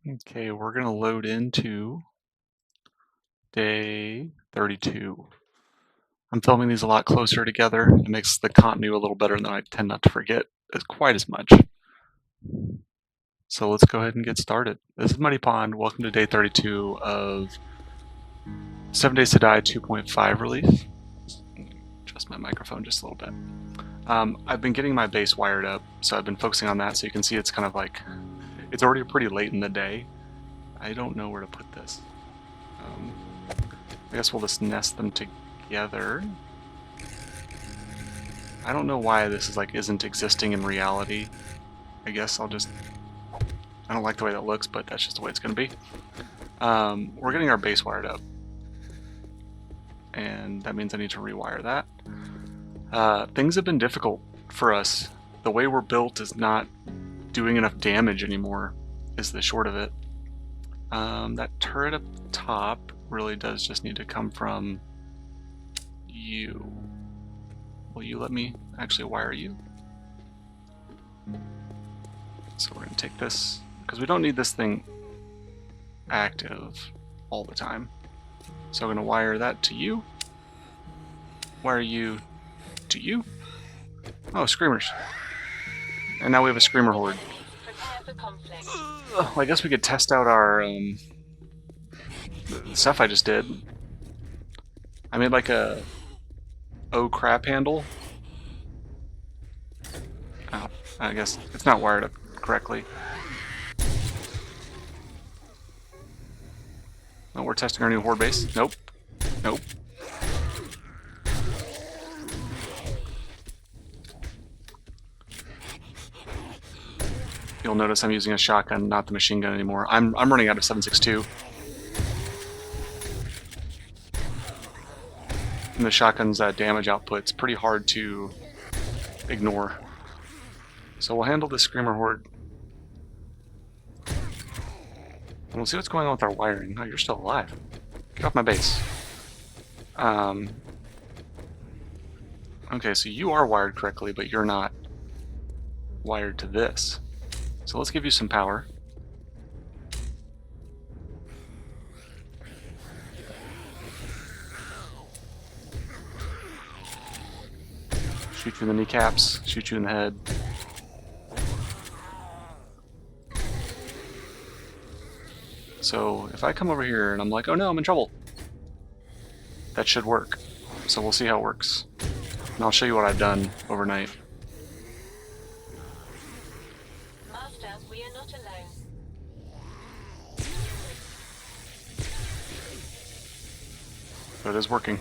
Okay, we're going to load into day 32. I'm filming these a lot closer together. It makes the continuity a little better, and then I tend not to forget quite as much. So let's go ahead and get started. This is Muddy Pond. Welcome to day 32 of 7 Days to Die 2.5 release. Adjust my microphone just a little bit. I've been getting my base wired up, so I've been focusing on that, so you can see it's kind of like, it's already pretty late in the day. I don't know where to put this. I guess we'll just nest them together. I don't know why this is isn't existing in reality. I guess I don't like the way that looks, but that's just the way it's going to be. We're getting our base wired up, and that means I need to rewire that. Things have been difficult for us. The way we're built is not doing enough damage anymore, is the short of it. That turret up top really does just need to come from you. Will you let me actually wire you? So we're going to take this, because we don't need this thing active all the time. So I'm going to wire that to you. Wire you to you. Oh, screamers. And now we have a screamer horde. Well, I guess we could test out our the stuff I just did. I made like a oh crap handle. Oh, I guess it's not wired up correctly. Oh, we're testing our new horde base. Nope. Nope. You'll notice I'm using a shotgun, not the machine gun anymore. I'm running out of 7.62. And the shotgun's damage output's pretty hard to ignore. So we'll handle the screamer horde. And we'll see what's going on with our wiring. Oh, you're still alive. Get off my base. Okay, so you are wired correctly, but you're not wired to this. So let's give you some power. Shoot you in the kneecaps, shoot you in the head. So if I come over here and I'm like, oh no, I'm in trouble, that should work. So we'll see how it works. And I'll show you what I've done overnight. Master, we are not alone. So it is working.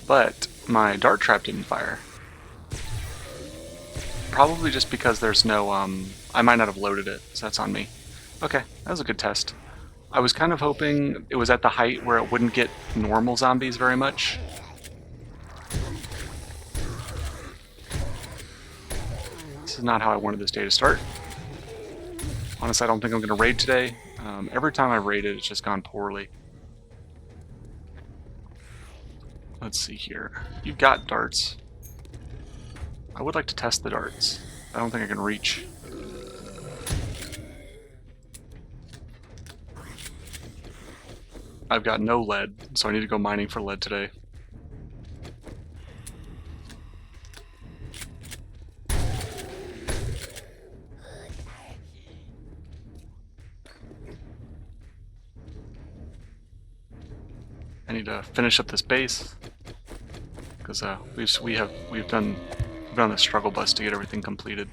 But my dart trap didn't fire. Probably just because there's no, I might not have loaded it, so that's on me. Okay, that was a good test. I was kind of hoping it was at the height where it wouldn't get normal zombies very much. This is not how I wanted this day to start. Honestly, I don't think I'm going to raid today. Every time I've raided, it's just gone poorly. Let's see here. You've got darts. I would like to test the darts. I don't think I can reach. I've got no lead, so I need to go mining for lead today. I need to finish up this base because we've done the struggle bus to get everything completed.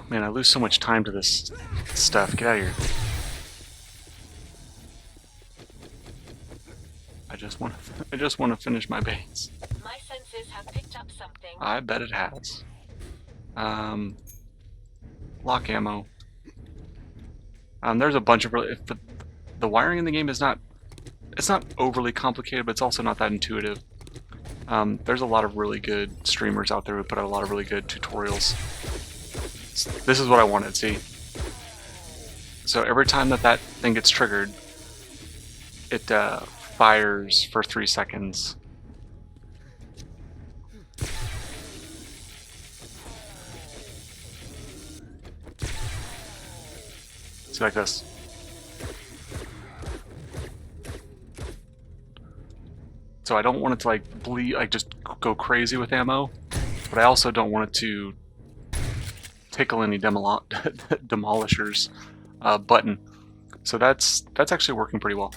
Man, I lose so much time to this stuff. Get out of here. I just want to finish my base. My senses have picked up something. I bet it has. Lock ammo. There's a bunch of really. The wiring in the game is not. It's not overly complicated, but it's also not that intuitive. There's a lot of really good streamers out there who put out a lot of really good tutorials. This is what I wanted, see? So every time that thing gets triggered, it fires for 3 seconds. See, like this. So I don't want it to like bleed, like just go crazy with ammo, but I also don't want it to tickle any demolishers button. So that's actually working pretty well.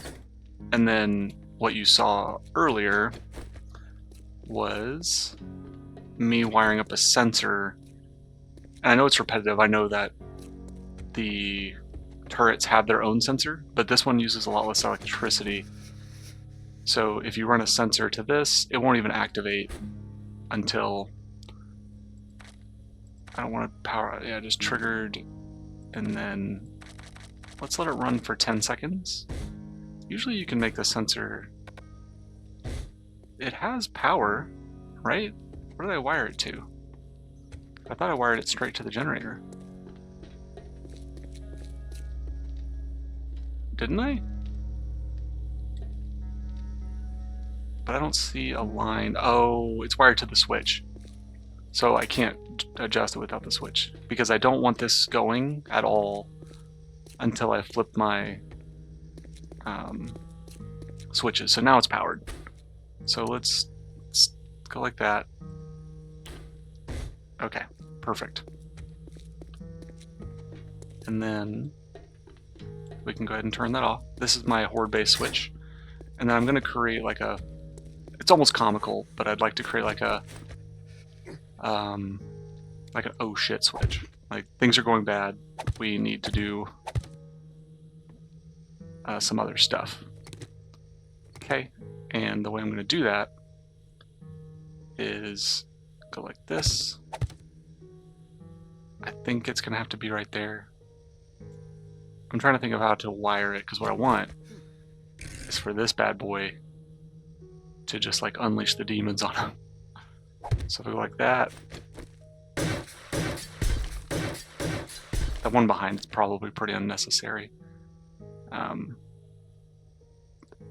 And then what you saw earlier was me wiring up a sensor. And I know it's repetitive. I know that the turrets have their own sensor, but this one uses a lot less electricity. So if you run a sensor to this, it won't even activate until, I don't want to power, yeah, just triggered, and then let's let it run for 10 seconds. Usually you can make the sensor, it has power, right? Where did I wire it to? I thought I wired it straight to the generator. Didn't I? But I don't see a line. Oh, it's wired to the switch. So I can't adjust it without the switch because I don't want this going at all until I flip my switches. So now it's powered. So let's go like that. Okay, perfect. And then we can go ahead and turn that off. This is my Horde base switch. And then I'm going to create like a, it's almost comical, but I'd like to create like an oh shit switch. Like things are going bad. We need to do some other stuff. Okay, and the way I'm going to do that is go like this. I think it's going to have to be right there. I'm trying to think of how to wire it because what I want is for this bad boy to just like unleash the demons on him. So if we go like that, that one behind is probably pretty unnecessary.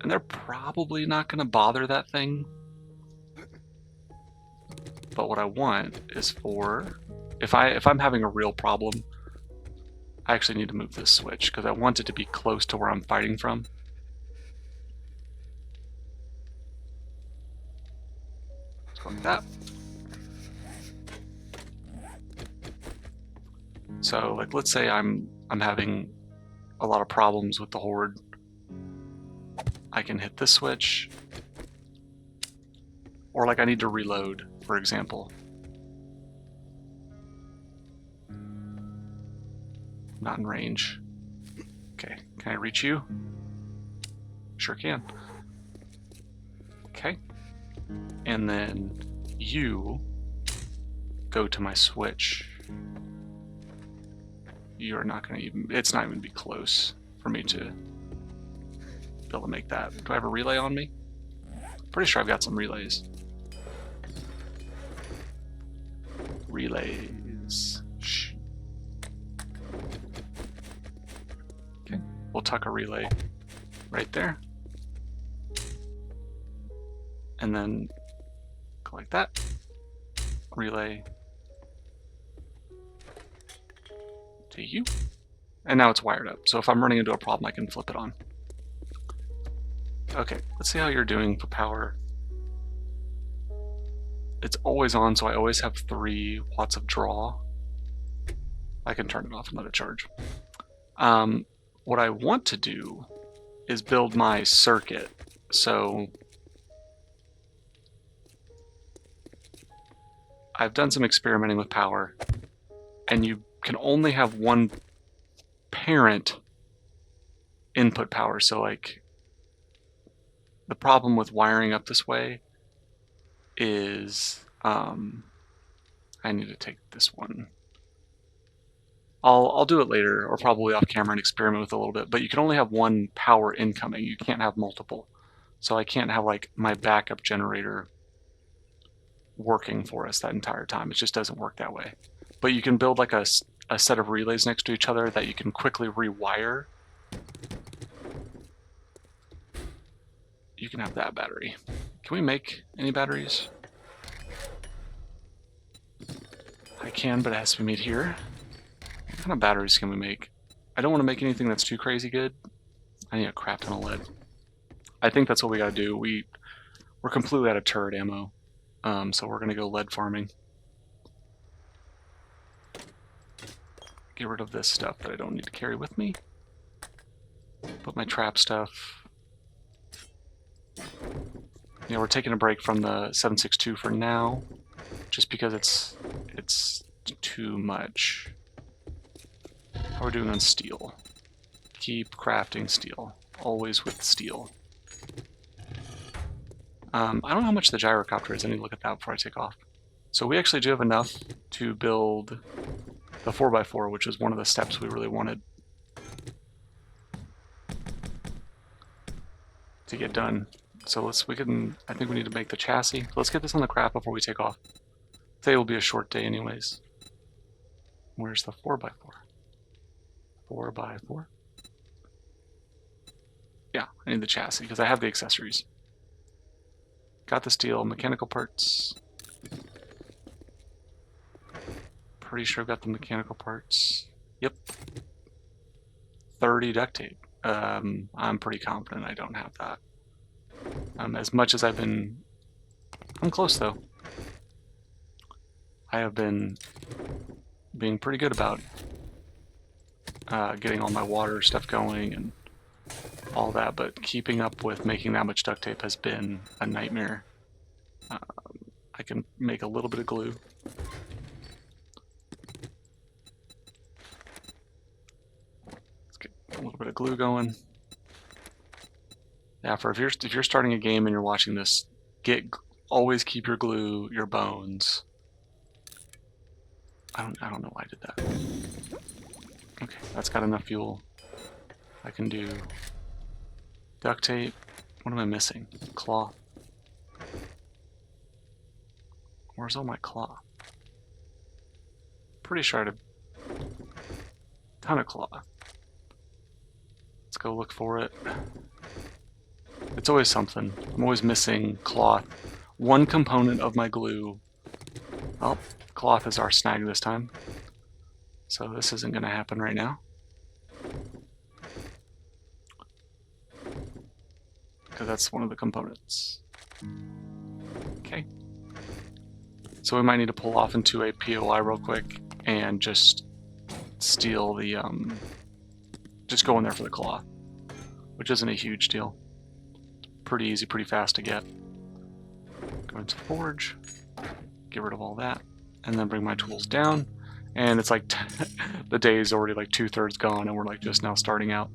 And they're probably not going to bother that thing. But what I want is for, if I'm having a real problem, I actually need to move this switch because I want it to be close to where I'm fighting from. Let's go like that. So like let's say I'm having a lot of problems with the Horde. I can hit this switch. Or like I need to reload, for example. Not in range. Okay, can I reach you? Sure can. Okay. And then you go to my switch. You're not gonna even, it's not even be close for me to be able to make that. Do I have a relay on me? Pretty sure I've got some relays. Relays. Shh. Okay, we'll tuck a relay right there. And then go like that. Relay to you. And now it's wired up. So if I'm running into a problem, I can flip it on. Okay, let's see how you're doing for power. It's always on, so I always have 3 watts of draw. I can turn it off and let it charge. What I want to do is build my circuit. So I've done some experimenting with power, and you can only have one parent input power. So like the problem with wiring up this way is I need to take this one. I'll do it later or probably off camera and experiment with it a little bit, but you can only have one power incoming. You can't have multiple. So I can't have like my backup generator working for us that entire time. It just doesn't work that way. But you can build like a set of relays next to each other that you can quickly rewire. You can have that battery. Can we make any batteries? I can, but it has to be made here. What kind of batteries can we make? I don't want to make anything that's too crazy good. I need a crap ton of lead. I think that's what we gotta do. We're completely out of turret ammo, so we're gonna go lead farming. Get rid of this stuff that I don't need to carry with me. Put my trap stuff. Yeah, we're taking a break from the 7.62 for now, just because it's too much. How are we doing on steel? Keep crafting steel. Always with steel. I don't know how much the gyrocopter is. I need to look at that before I take off. So we actually do have enough to build the 4x4, which is one of the steps we really wanted to get done. So I think we need to make the chassis. So let's get this on the craft before we take off. Today will be a short day anyways. Where's the 4x4? 4x4? Yeah, I need the chassis because I have the accessories. Got the steel, mechanical parts. Pretty sure I've got the mechanical parts. Yep. 30 duct tape. I'm pretty confident I don't have that. As much as I'm close though. I have been being pretty good about getting all my water stuff going and all that, but keeping up with making that much duct tape has been a nightmare. I can make a little bit of glue. Let's get a little bit of glue going. Yeah, if you're starting a game and you're watching this, always keep your glue, your bones. I don't know why I did that. Okay, that's got enough fuel. I can do duct tape. What am I missing? Cloth. Where's all my cloth? Pretty sure I had a ton of cloth. Let's go look for it. It's always something. I'm always missing cloth. One component of my glue. Oh, cloth is our snag this time. So this isn't going to happen right now. Because that's one of the components. Okay. So we might need to pull off into a POI real quick and just steal the, just go in there for the cloth, which isn't a huge deal. Pretty easy, pretty fast to get. Go into Forge, get rid of all that, and then bring my tools down. And it's like the day is already like 2/3 gone, and we're like just now starting out.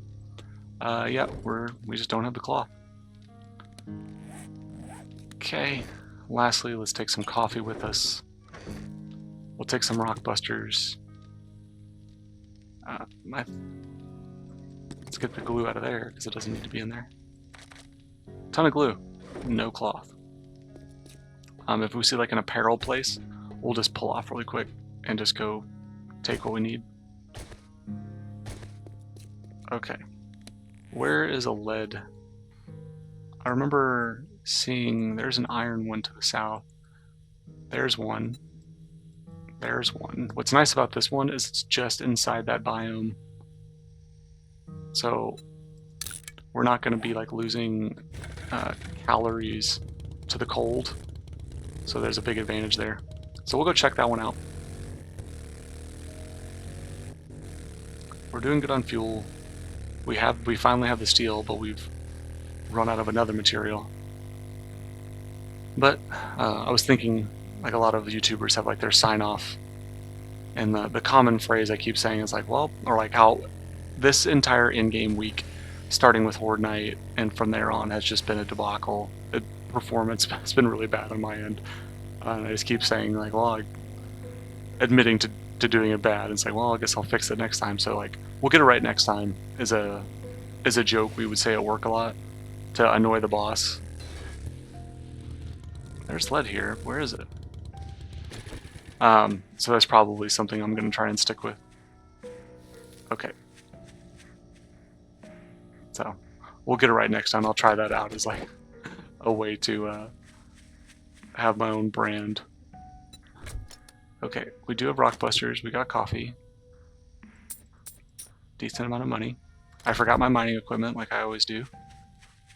Yeah, we just don't have the cloth. Okay. Lastly, let's take some coffee with us. We'll take some rock busters. Let's get the glue out of there because it doesn't need to be in there. Ton of glue, no cloth. If we see like an apparel place, we'll just pull off really quick and just go take what we need. Okay, where is a lead? I remember seeing there's an iron one to the south. There's one. There's one. What's nice about this one is it's just inside that biome. So we're not going to be like losing calories to the cold. So there's a big advantage there. So we'll go check that one out. We're doing good on fuel. We finally have the steel, but we've run out of another material. But I was thinking, like a lot of YouTubers have like their sign off, and the common phrase I keep saying is like, well, or like how this entire in-game week, starting with Horde Night and from there on, has just been a debacle. The performance has been really bad on my end. And I just keep saying like, well, admitting to doing it bad. It's like, well, I guess I'll fix it next time. So like, we'll get it right next time is a joke we would say at work a lot to annoy the boss. There's lead here. Where is it? So that's probably something I'm going to try and stick with. Okay. So we'll get it right next time. I'll try that out as like a way to have my own brand. Okay, we do have rock busters. We got coffee. decent amount of money. I forgot my mining equipment like I always do.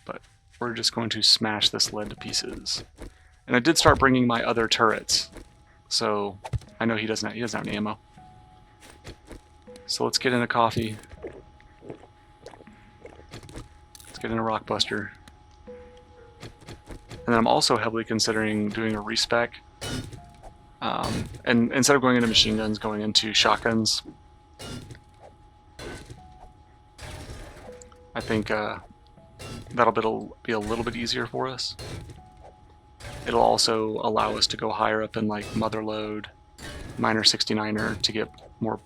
But we're just going to smash this lead to pieces. And I did start bringing my other turrets. So I know he doesn't have any ammo. So let's get in a coffee. Let's get in a rockbuster. And then I'm also heavily considering doing a respec. And instead of going into machine guns, going into shotguns. I think that'll be a little bit easier for us. It'll also allow us to go higher up in like Motherlode, Miner 69er to get more,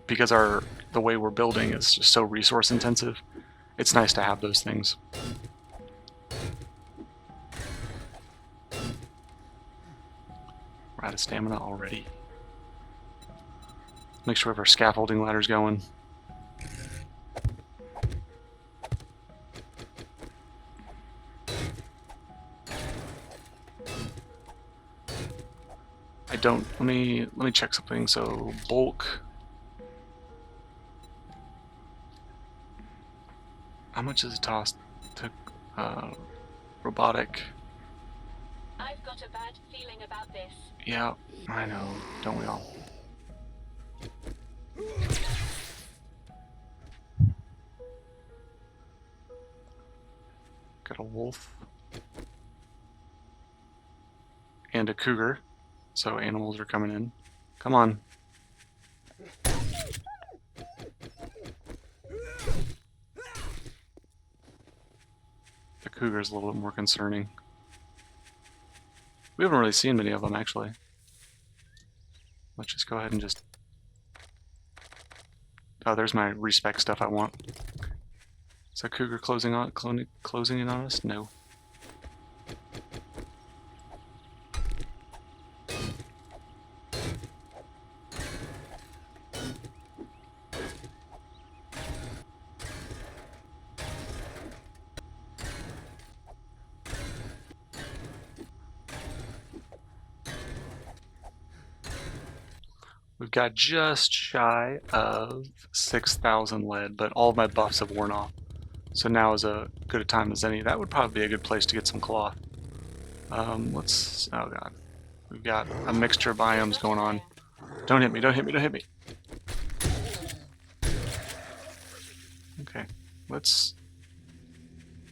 because the way we're building is just so resource intensive. It's nice to have those things. We're out of stamina already. Make sure we have our scaffolding ladders going. Let me check something. So bulk. How much does it cost to robotic? I've got a bad feeling about this. Yeah, I know, don't we all? Got a wolf and a cougar. So animals are coming in. Come on. The cougar's a little bit more concerning. We haven't really seen many of them, actually. Let's just go ahead and just... Oh, there's my respec stuff I want. Is that cougar closing in on us? No. We've got just shy of 6,000 lead, but all of my buffs have worn off. So now is as good a time as any. That would probably be a good place to get some cloth. Oh god. We've got a mixture of biomes going on. Don't hit me, don't hit me, don't hit me. Okay,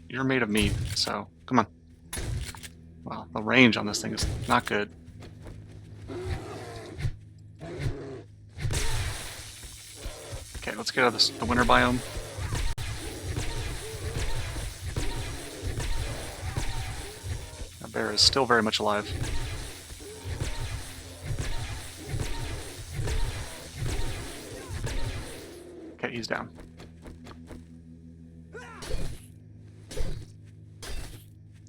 you're made of meat, so come on. Wow, the range on this thing is not good. Okay, let's get out of the winter biome. That bear is still very much alive. Okay, he's down.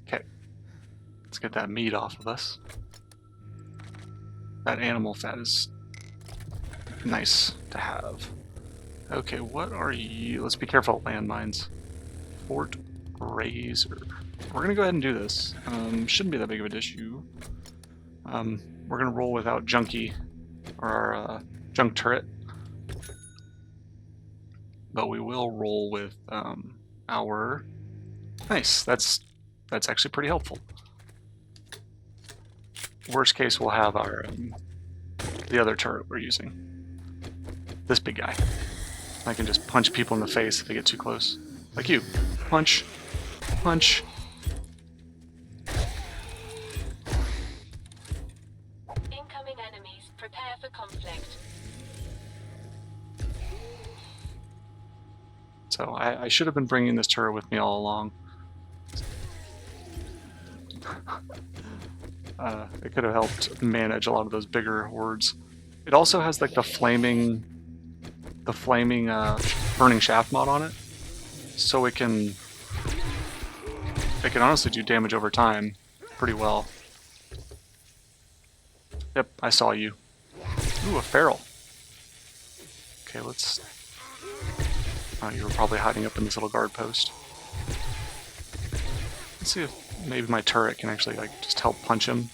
Okay, let's get that meat off of us. That animal fat is nice to have. Okay, what are you? Let's be careful of landmines. Fort Razor. We're gonna go ahead and do this. Shouldn't be that big of an issue. We're gonna roll without Junkie, or our junk turret. But we will roll with our... Nice, that's actually pretty helpful. Worst case, we'll have our the other turret we're using. This big guy. I can just punch people in the face if they get too close. Like you. Punch. Punch. Incoming enemies. Prepare for conflict. So I should have been bringing this turret with me all along. It could have helped manage a lot of those bigger hordes. It also has like the flaming burning shaft mod on it, so it can honestly do damage over time pretty well. Yep, I saw you. Ooh, a feral. Okay, let's... Oh, you were probably hiding up in this little guard post. Let's see if maybe my turret can actually like just help punch him.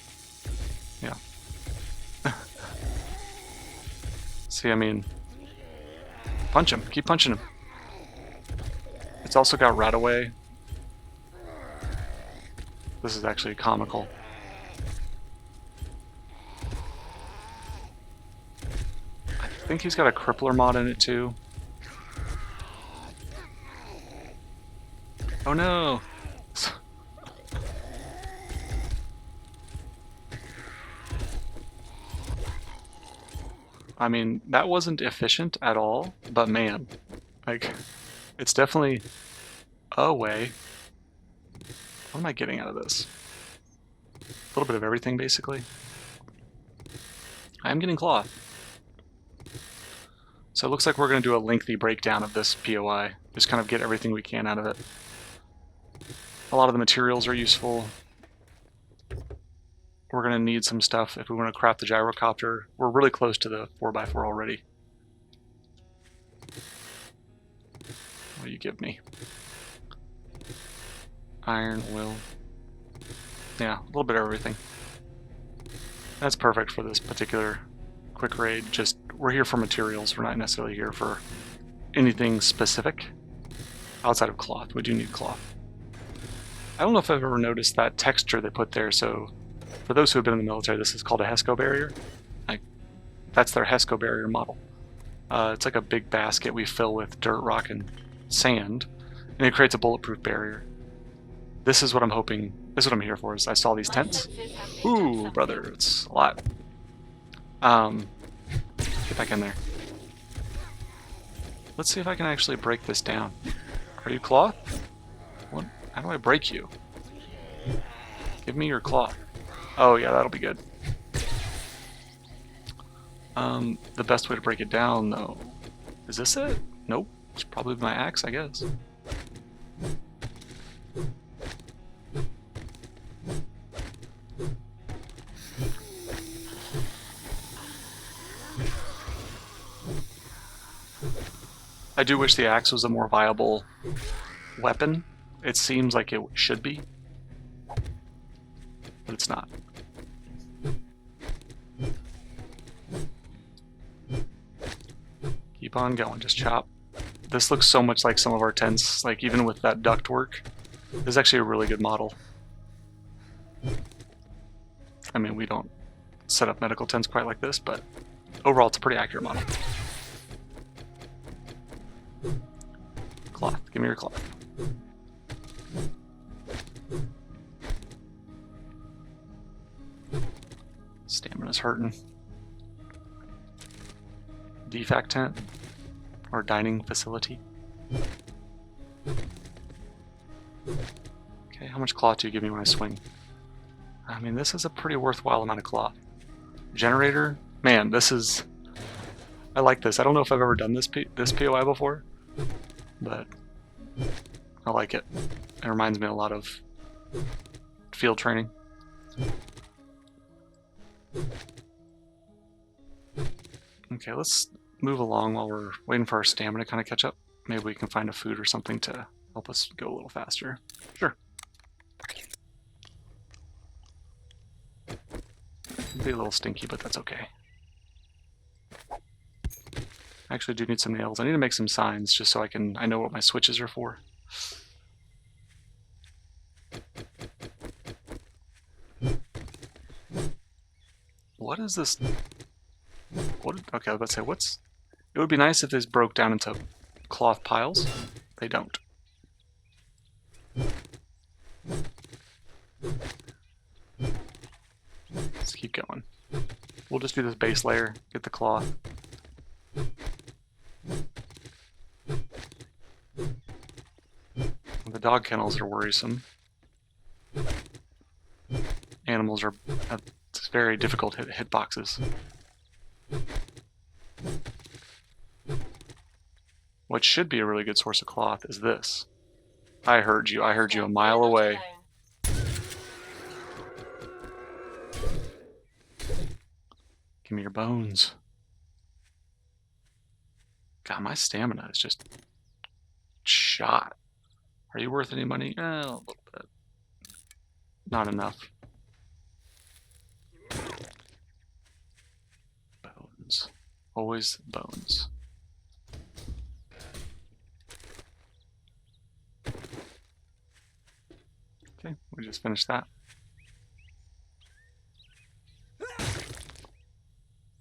Yeah. See, I mean, Punch him. Keep punching him. It's also got rat away. This is actually comical. I think he's got a crippler mod in it too. Oh no! I mean, that wasn't efficient at all, but man, like, it's definitely a way. What am I getting out of this? A little bit of everything, basically. I am getting cloth. So it looks like we're going to do a lengthy breakdown of this POI. Just kind of get everything we can out of it. A lot of the materials are useful. We're going to need some stuff if we want to craft the gyrocopter. We're really close to the 4x4 already. What do you give me? Iron, oil. Yeah, a little bit of everything. That's perfect for this particular quick raid. Just, we're here for materials. We're not necessarily here for anything specific outside of cloth. We do need cloth. I don't know if I've ever noticed that texture they put there. So for those who have been in the military, this is called a HESCO barrier. That's their HESCO barrier model. It's like a big basket we fill with dirt, rock, and sand, and it creates a bulletproof barrier. This is what I'm hoping, this is what I'm here for, is I saw these tents. Ooh, brother, it's a lot. Get back in there. Let's see if I can actually break this down. Are you cloth? What? How do I break you? Give me your cloth. Oh yeah, that'll be good. The best way to break it down, though, is this it? Nope. It's probably my axe, I guess. I do wish the axe was a more viable weapon. It seems like it should be, but it's not. Keep on going, just chop. This looks so much like some of our tents, like even with that ductwork. This is actually a really good model. I mean, we don't set up medical tents quite like this, but overall it's a pretty accurate model. Cloth, give me your cloth. Stamina's hurting. Defact tent or dining facility. Okay, how much cloth do you give me when I swing? I mean, this is a pretty worthwhile amount of cloth. Generator, man, this is. I like this. I don't know if I've ever done this POI before, but I like it. It reminds me a lot of field training. Okay, let's move along while we're waiting for our stamina to kind of catch up. Maybe we can find a food or something to help us go a little faster. Sure. It'll be a little stinky, but that's okay. I actually do need some nails. I need to make some signs just so I know what my switches are for. What is this? What? Okay, I was about to say, what's... It would be nice if this broke down into cloth piles. They don't. Let's keep going. We'll just do this base layer, get the cloth. The dog kennels are worrisome. Animals are have very difficult hitboxes. What should be a really good source of cloth is this. I heard you. I heard you a mile away. Give me your bones. God, my stamina is just shot. Are you worth any money? A little bit. Not enough. Bones. Always bones. We just finished that.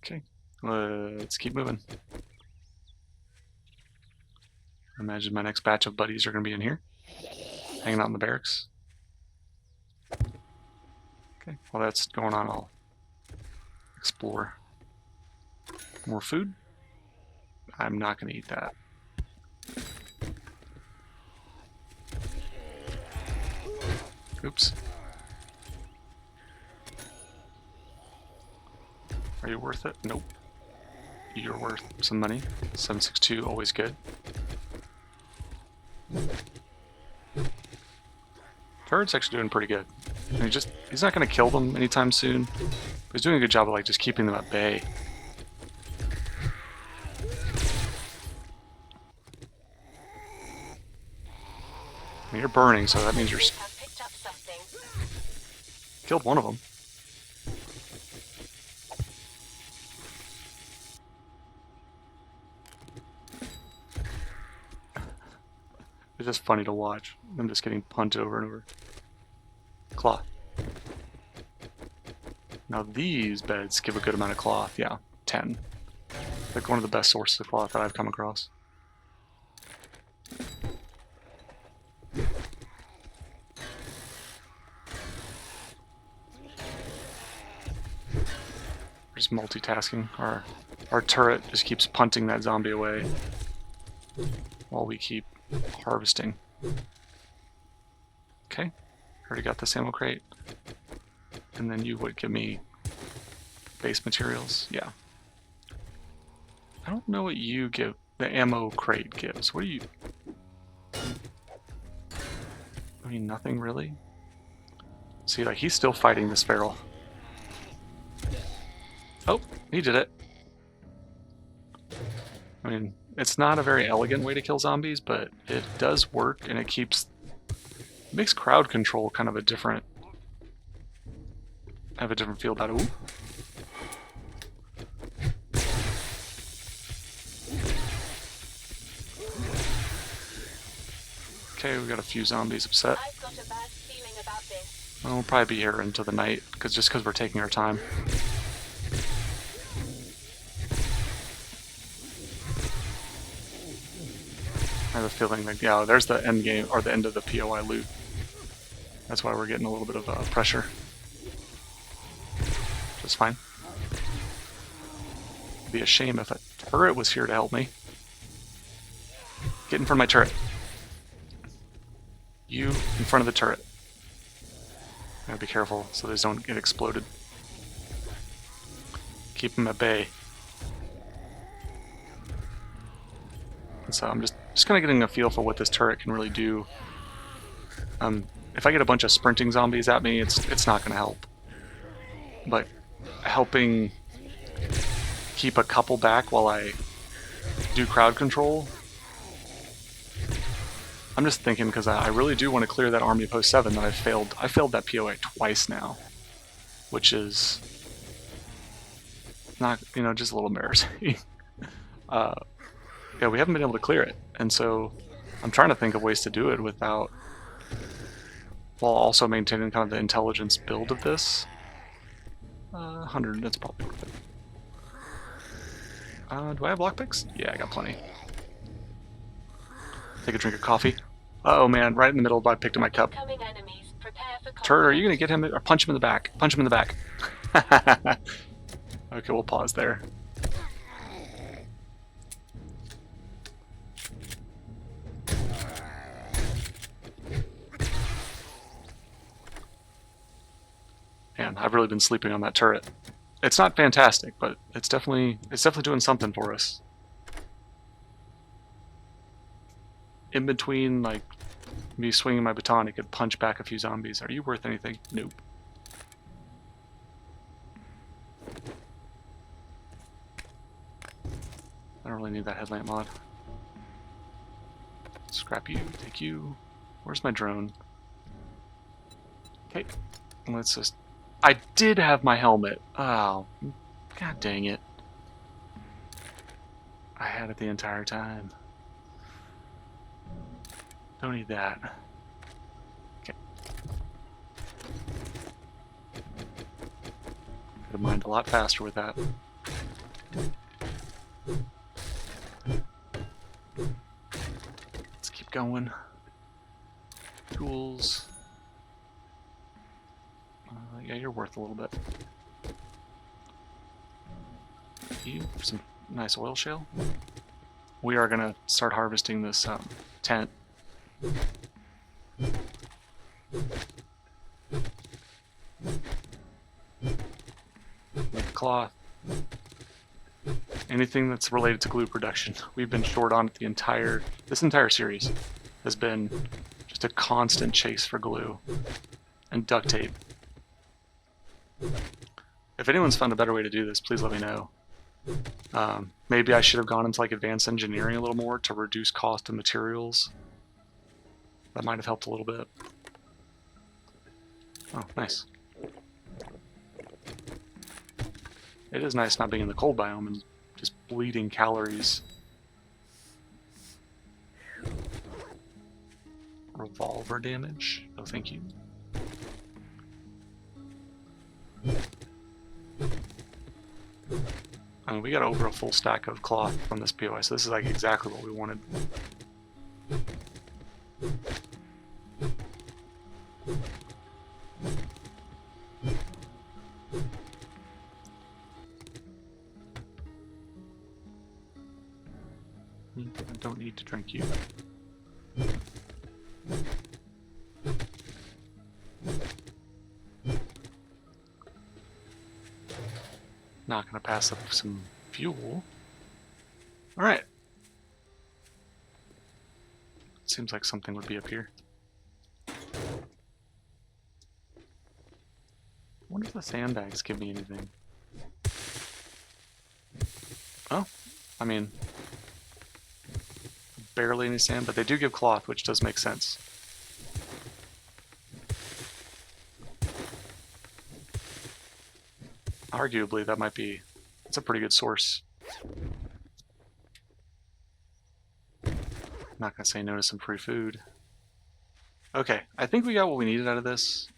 Okay, let's keep moving. I imagine my next batch of buddies are going to be in here, hanging out in the barracks. Okay, while that's going on, I'll explore. More food? I'm not going to eat that. Oops. Are you worth it? Nope. You're worth some money. 762, always good. Turret's actually doing pretty good. And he's not going to kill them anytime soon. But he's doing a good job of like just keeping them at bay. I mean, you're burning, so that means you're killed one of them. It's just funny to watch. I'm just getting punted over and over. Cloth. Now these beds give a good amount of cloth. Yeah, 10. Like one of the best sources of cloth that I've come across. We're just multitasking. Our turret just keeps punting that zombie away while we keep harvesting. Okay, already got this ammo crate. And then you would give me base materials. Yeah. I don't know what you give. The ammo crate gives. What do you... I mean, nothing really. See, like, he's still fighting this feral. Oh, he did it. I mean, it's not a very elegant way to kill zombies, but it does work, and it makes crowd control kind of a different... I have a different feel about it. Ooh. Okay, we got a few zombies upset. I've got a bad feeling about this. Well, we'll probably be here until the night, just because we're taking our time. I have a feeling that, yeah, there's the end game, or the end of the POI loot. That's why we're getting a little bit of pressure. That's fine. It'd be a shame if a turret was here to help me. Get in front of my turret. You in front of the turret. Gotta be careful so these don't get exploded. Keep them at bay. And so I'm just kind of getting a feel for what this turret can really do. If I get a bunch of sprinting zombies at me, it's not going to help. But helping keep a couple back while I do crowd control. I'm just thinking because I really do want to clear that army post 7 that I failed. I failed that POA twice now, which is not, just a little embarrassing. Yeah, we haven't been able to clear it, and so I'm trying to think of ways to do it while also maintaining kind of the intelligence build of this. 100, that's probably worth it. Do I have lockpicks? Yeah, I got plenty. Take a drink of coffee. Uh-oh, man, right in the middle I picked up my cup. Enemies, prepare for Turd, are you going to get him, or punch him in the back? Punch him in the back. Okay, we'll pause there. Man, I've really been sleeping on that turret. It's not fantastic, but it's definitely doing something for us. In between, like, me swinging my baton, it could punch back a few zombies. Are you worth anything? Nope. I don't really need that headlamp mod. Scrap you, take you. Where's my drone? Okay, let's just... I did have my helmet. Oh, god dang it. I had it the entire time. Don't need that. Okay. have mined a lot faster with that. Let's keep going. Tools. Yeah, you're worth a little bit. You some nice oil shale. We are gonna start harvesting this tent. Make cloth. Anything that's related to glue production. We've been short on it this entire series has been just a constant chase for glue and duct tape. If anyone's found a better way to do this, please let me know. Maybe I should have gone into like advanced engineering a little more to reduce cost of materials. That might have helped a little bit. Oh, nice. It is nice not being in the cold biome and just bleeding calories. Revolver damage? Oh, thank you. I mean, we got over a full stack of cloth from this POI, so this is like exactly what we wanted. I don't need to drink you. Not gonna pass up some fuel. Alright. Seems like something would be up here. I wonder if the sandbags give me anything. Oh, I mean, barely any sand, but they do give cloth, which does make sense. Arguably, that's a pretty good source. Not gonna say no to some free food. Okay, I think we got what we needed out of this.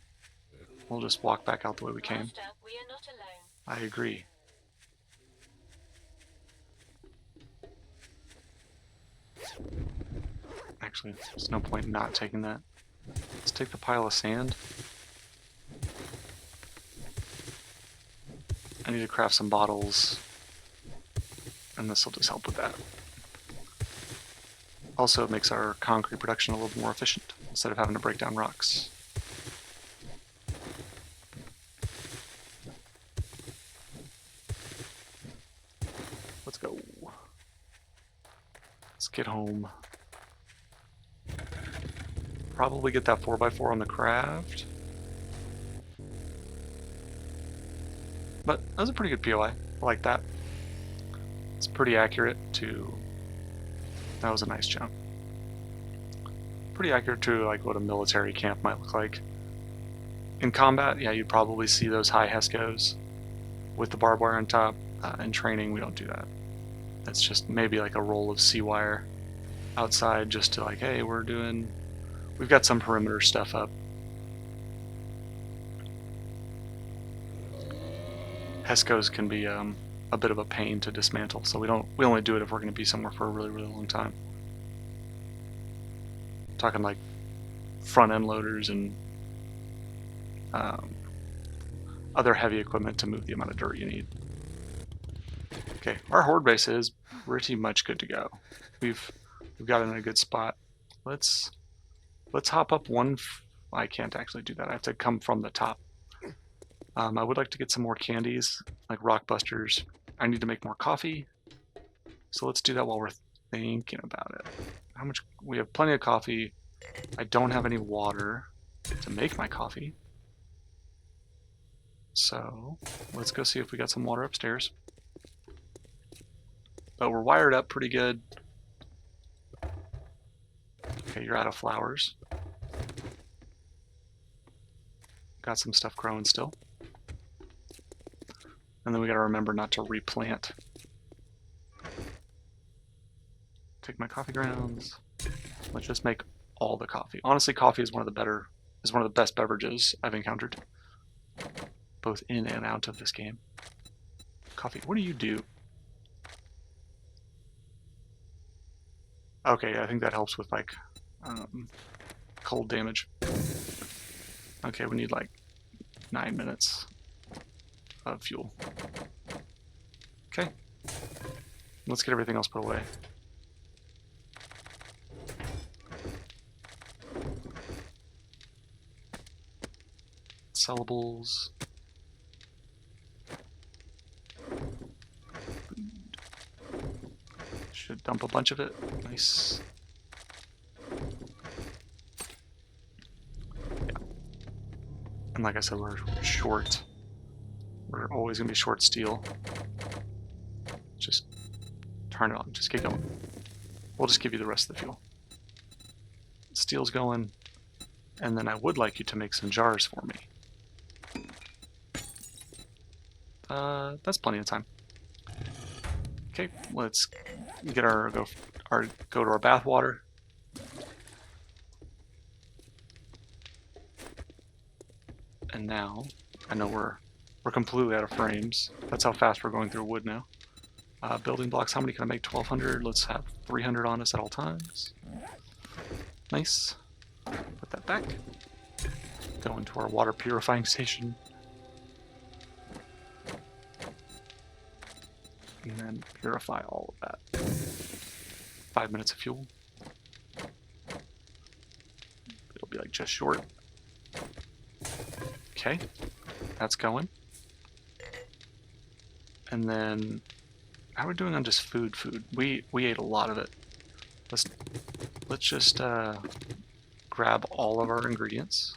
We'll just walk back out the way we came. Master, we are not alone. I agree. Actually, there's no point in not taking that. Let's take the pile of sand. I need to craft some bottles, and this will just help with that. Also, it makes our concrete production a little more efficient, instead of having to break down rocks. Let's go. Let's get home. Probably get that 4x4 on the craft. But that was a pretty good POI. I like that. It's pretty accurate to... That was a nice jump. Pretty accurate to like what a military camp might look like. In combat, yeah, you'd probably see those high HESCOs with the barbed wire on top. In training, we don't do that. That's just maybe like a roll of sea wire outside just to like, hey, we've got some perimeter stuff up. HESCOs can be a bit of a pain to dismantle, so we only do it if we're going to be somewhere for a really, really long time. Talking like front end loaders and other heavy equipment to move the amount of dirt you need. Okay, our horde base is pretty much good to go. We've got it in a good spot. Let's hop up one. I can't actually do that. I have to come from the top. I would like to get some more candies, like rock busters. I need to make more coffee, so let's do that while we're thinking about it. How much? We have plenty of coffee. I don't have any water to make my coffee, so let's go see if we got some water upstairs. But we're wired up pretty good. Okay, you're out of flowers. Got some stuff growing still. And then we gotta remember not to replant. Take my coffee grounds. Let's just make all the coffee. Honestly, coffee is one of the best beverages I've encountered, both in and out of this game. Coffee, what do you do? Okay, I think that helps with like cold damage. Okay, we need like 9 minutes of fuel. Okay, let's get everything else put away. Sellables. Should dump a bunch of it. Nice. Yeah. And like I said, we're short. We're always going to be short steel. Just turn it on. Just get going. We'll just give you the rest of the fuel. Steel's going. And then I would like you to make some jars for me. That's plenty of time. Okay, let's get go to our bath water. And now, I know we're completely out of frames. That's how fast we're going through wood now. Building blocks, how many can I make? 1,200. Let's have 300 on us at all times. Nice. Put that back. Go into our water purifying station. And then purify all of that. 5 minutes of fuel. It'll be like just short. Okay, that's going. And then, how are we doing on just food? We ate a lot of it. Let's just grab all of our ingredients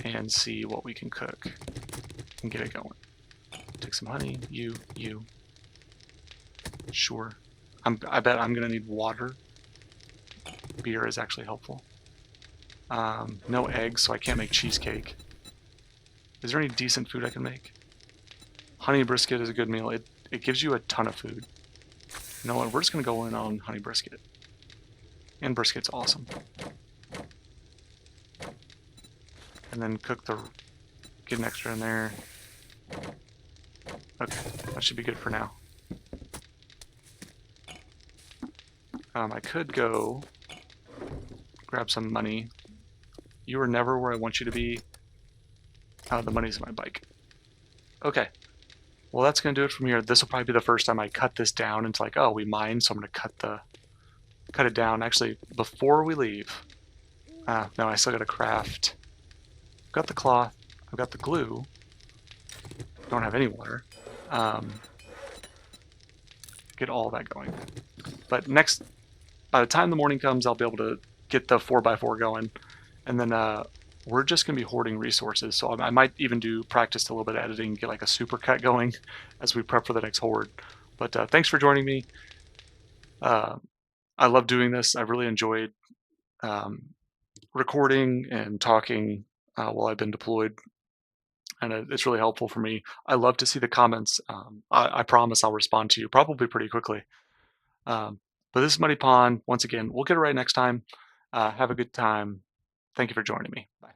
and see what we can cook and get it going. Take some honey. You. Sure. I bet I'm gonna need water. Beer is actually helpful. No eggs, so I can't make cheesecake. Is there any decent food I can make? Honey brisket is a good meal. It gives you a ton of food. You know what? We're just gonna go in on honey brisket. And brisket's awesome. And then get an extra in there. Okay, that should be good for now. I could go grab some money. You are never where I want you to be. The money's in my bike. Okay. Well, that's going to do it from here. This will probably be the first time I cut this down into like, oh, we mine, so I'm going to cut it down. Actually, before we leave, no, I still got to craft. I've got the cloth. I've got the glue. Don't have any water. Get all that going. But by the time the morning comes, I'll be able to get the 4x4 going. And then we're just going to be hoarding resources. So I might even practice a little bit of editing, get like a supercut going as we prep for the next horde. But thanks for joining me. I love doing this. I really enjoyed recording and talking while I've been deployed. And it's really helpful for me. I love to see the comments. I promise I'll respond to you probably pretty quickly. But this is Muddy Pond. Once again, we'll get it right next time. Have a good time. Thank you for joining me. Bye.